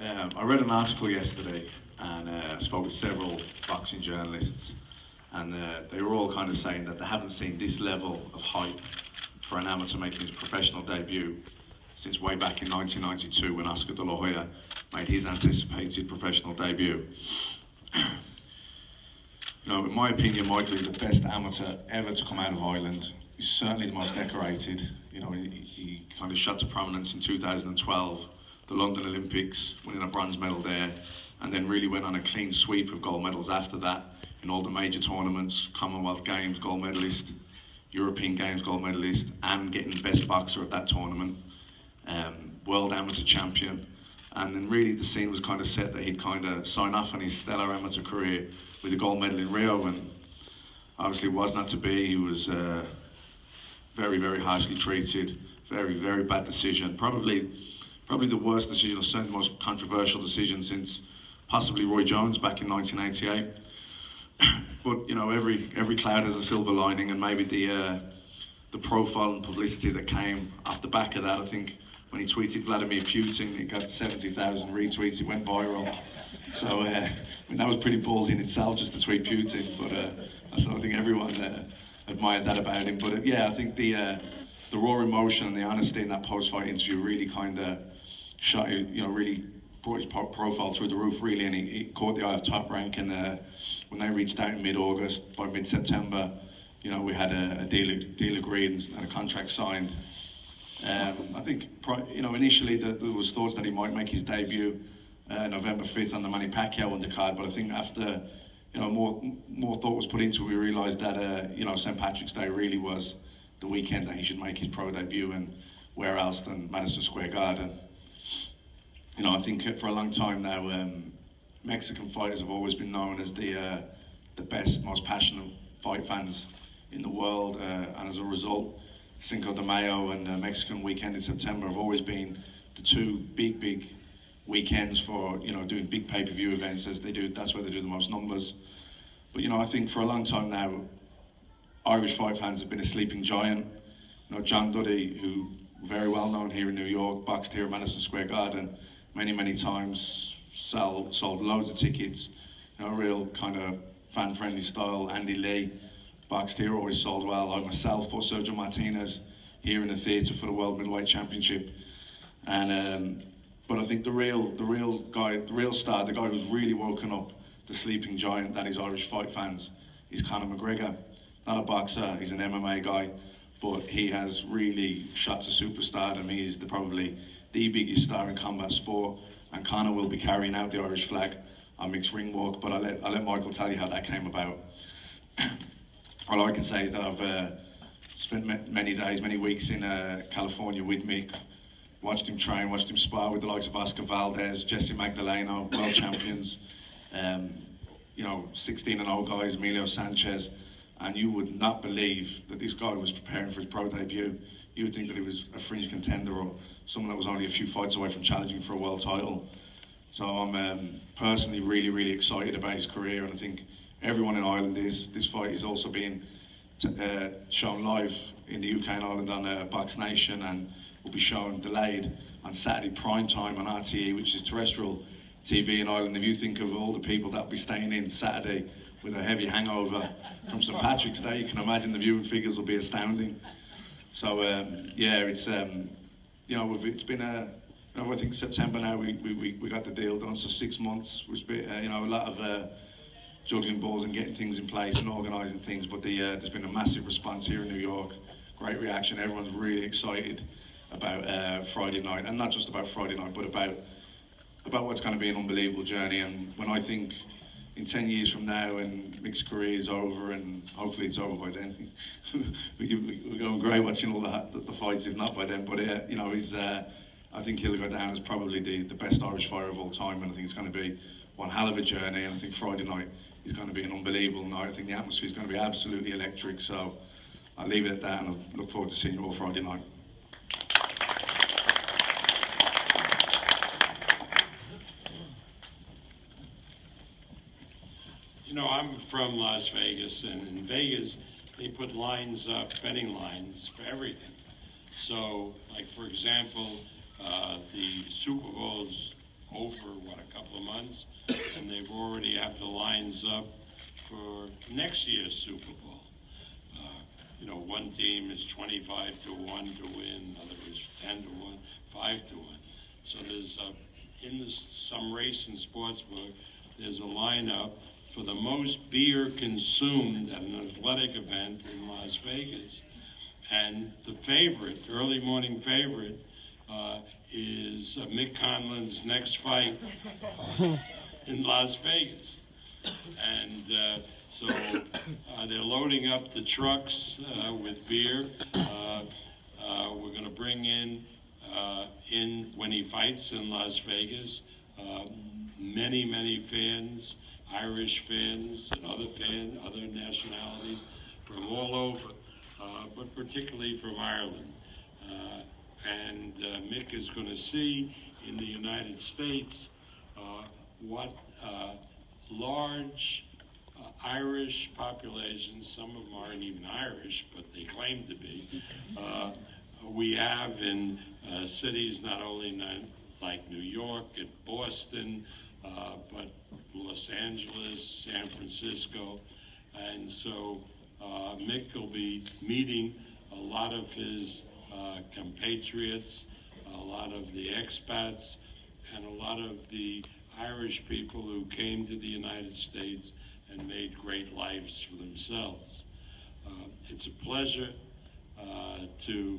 I read an article yesterday and spoke with several boxing journalists, and they were all kind of saying that they haven't seen this level of hype for an amateur making his professional debut since way back in 1992 when Oscar De La Hoya made his anticipated professional debut. In my opinion, Michael is the best amateur ever to come out of Ireland. He's certainly the most decorated. He kind of shot to prominence in 2012, the London Olympics, winning a bronze medal there, and then really went on a clean sweep of gold medals after that in all the major tournaments, Commonwealth Games gold medalist, European Games gold medalist, and getting best boxer at that tournament, world amateur champion. And then really the scene was kind of set that he'd kind of sign off on his stellar amateur career with a gold medal in Rio, and obviously it was not to be. He was very, very harshly treated, very, very bad decision. Probably the worst decision, or certainly the most controversial decision since possibly Roy Jones back in 1988. But every cloud has a silver lining, and maybe the profile and publicity that came off the back of that. I think when he tweeted Vladimir Putin, it got 70,000 retweets. It went viral. So that was pretty ballsy in itself, just to tweet Putin. But so I think everyone admired that about him. But I think the raw emotion and the honesty in that post-fight interview really kind of shot, really brought his profile through the roof, really, and he caught the eye of Top Rank. And when they reached out in mid-August, by mid-September, we had a deal agreed and a contract signed. I think, initially there was thoughts that he might make his debut November 5th on the Manny Pacquiao undercard, but I think after more thought was put into it, we realised that St. Patrick's Day really was the weekend that he should make his pro debut, and where else than Madison Square Garden. I think for a long time now, Mexican fighters have always been known as the best, most passionate fight fans in the world, and as a result, Cinco de Mayo and Mexican weekend in September have always been the two big weekends for doing big pay-per-view events, as they do. That's where they do the most numbers. But I think for a long time now, Irish fight fans have been a sleeping giant. John Duddy, who very well known here in New York, boxed here at Madison Square Garden many times, sold loads of tickets. Real kind of fan-friendly style. Andy Lee boxed here, always sold well. Like myself, or Sergio Martinez here in the theatre for the World Middleweight Championship. And but I think the real guy, the real star, the guy who's really woken up the sleeping giant that is Irish fight fans, is Conor McGregor. Not a boxer, he's an MMA guy, but he has really shot to superstardom. He's probably the biggest star in combat sport, and Conor will be carrying out the Irish flag on mixed ring walk. But I'll let Michael tell you how that came about. All I can say is that I've spent many days, many weeks in California with Mick, watched him train, watched him spar with the likes of Oscar Valdez, Jesse Magdaleno, world champions, 16-0 guys, Emilio Sanchez, and you would not believe that this guy was preparing for his pro debut. You would think that he was a fringe contender or someone that was only a few fights away from challenging for a world title. So I'm personally really excited about his career, and I think everyone in Ireland is. This fight is also being shown live in the UK and Ireland on Box Nation, and will be shown delayed on Saturday prime time on RTE, which is terrestrial TV in Ireland. If you think of all the people that will be staying in Saturday with a heavy hangover from St. Patrick's Day, you can imagine the viewing figures will be astounding. So it's it's been I think September now we got the deal done, so 6 months, which been a lot of juggling balls and getting things in place and organising things. But there's been a massive response here in New York, great reaction. Everyone's really excited about Friday night, and not just about Friday night, but about what's going to be an unbelievable journey. And when I think in 10 years from now, and Mick's career is over, and hopefully it's over by then, we're going great watching all the fights, if not by then. But he's I think he'll go down as probably the best Irish fighter of all time, and I think it's going to be one hell of a journey. And I think Friday night is going to be an unbelievable night. I think the atmosphere is going to be absolutely electric. So I'll leave it at that, and I look forward to seeing you all Friday night. I'm from Las Vegas, and in Vegas, they put lines up, betting lines for everything. So, like for example, the Super Bowl's over, a couple of months, and they've already have the lines up for next year's Super Bowl. One team is 25 to 1 to win, another is 10 to 1, 5 to 1. So there's some race in sportsbook, there's a lineup for the most beer consumed at an athletic event in Las Vegas. And the favorite, early morning favorite, is Mick Conlan's next fight in Las Vegas. And so they're loading up the trucks with beer. We're going to bring in when he fights in Las Vegas, many fans, Irish fans and other nationalities from all over, but particularly from Ireland. And Mick is going to see in the United States what large Irish populations, some of them aren't even Irish, but they claim to be, we have in cities not only like New York and Boston, but Los Angeles, San Francisco. And so Mick will be meeting a lot of his compatriots, a lot of the expats, and a lot of the Irish people who came to the United States and made great lives for themselves. It's a pleasure to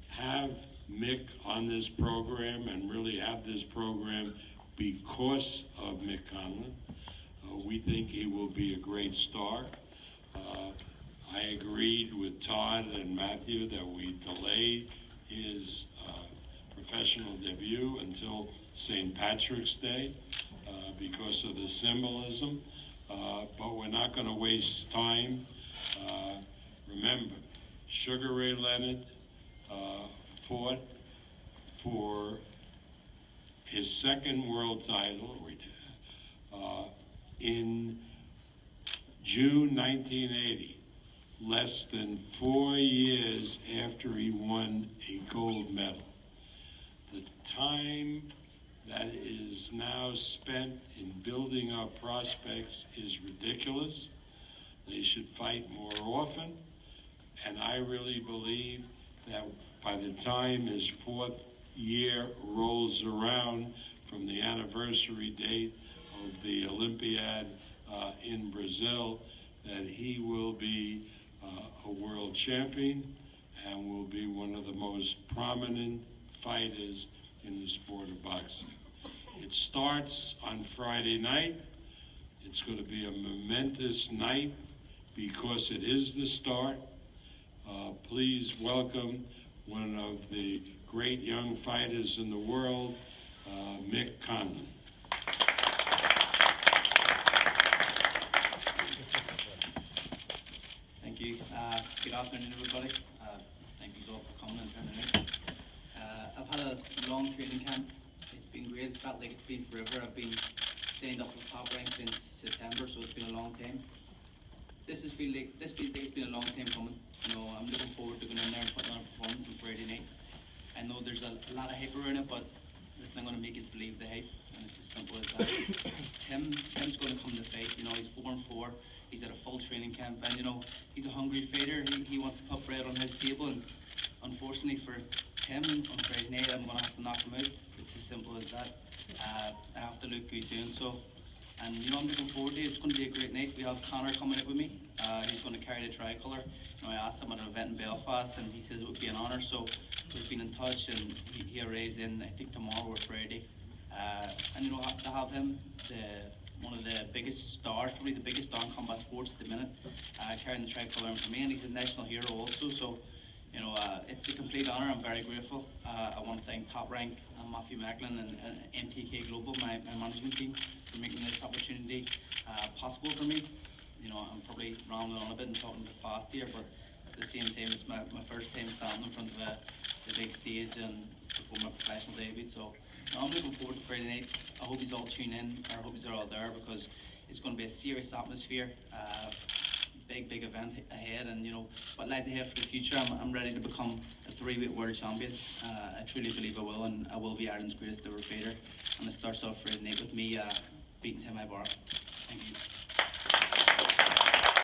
have Mick on this program and really have this program because of Mick Conlan. We think he will be a great star. I agreed with Todd and Matthew that we delay his professional debut until St. Patrick's Day because of the symbolism, but we're not going to waste time. Remember, Sugar Ray Leonard fought for his second world title in June 1980, less than 4 years after he won a gold medal. The time that is now spent in building our prospects is ridiculous. They should fight more often, and I really believe that by the time his 4th year rolls around from the anniversary date of the Olympiad in Brazil, that he will be a world champion and will be one of the most prominent fighters in the sport of boxing. It starts on Friday night. It's going to be a momentous night because it is the start. Please welcome one of the great young fighters in the world, Mick Conlan. Thank you. Good afternoon, everybody. Thank you all for coming and turning out. I've had a long training camp. It's been great. It's felt like it's been forever. I've been signed up for Top Rank since September, so it's been a long time. This feels like it's been a long time coming. I'm looking forward to going in there and putting on a performance on Friday night. I know there's a lot of hype around it, but listen, I'm going to make us believe the hype, and it's as simple as that. Tim's going to come to fight. He's 4-4. He's at a full training camp, and he's a hungry fighter. He wants to put bread on his table, and unfortunately for him, on Friday night, I'm going to have to knock him out. It's as simple as that. I have to look good doing so. And I'm looking forward to it. It's going to be a great night. We have Connor coming out with me. He's going to carry the tricolour. I asked him at an event in Belfast, and he says it would be an honour. So we've been in touch, and he arrives in, I think, tomorrow or Friday. And to have him, one of the biggest stars, probably the biggest star in combat sports at the minute, carrying the tricolour for me, and he's a national hero also. So it's a complete honour. I'm very grateful. I want to thank Top Rank and Matthew Macklin and MTK Global, my management team, for making this opportunity possible for me. I'm probably rambling on a bit and talking a bit fast here, but at the same time, it's my first time standing in front of the big stage and before my professional debut. So I'm looking forward to Friday night. I hope you all tune in. I hope you are all there because it's going to be a serious atmosphere. big event ahead, and what lies ahead for the future. I'm ready to become a 3-weight world champion. I truly believe I will, and I will be Ireland's greatest ever fighter. And it starts off Friday night with me beating Ibarra.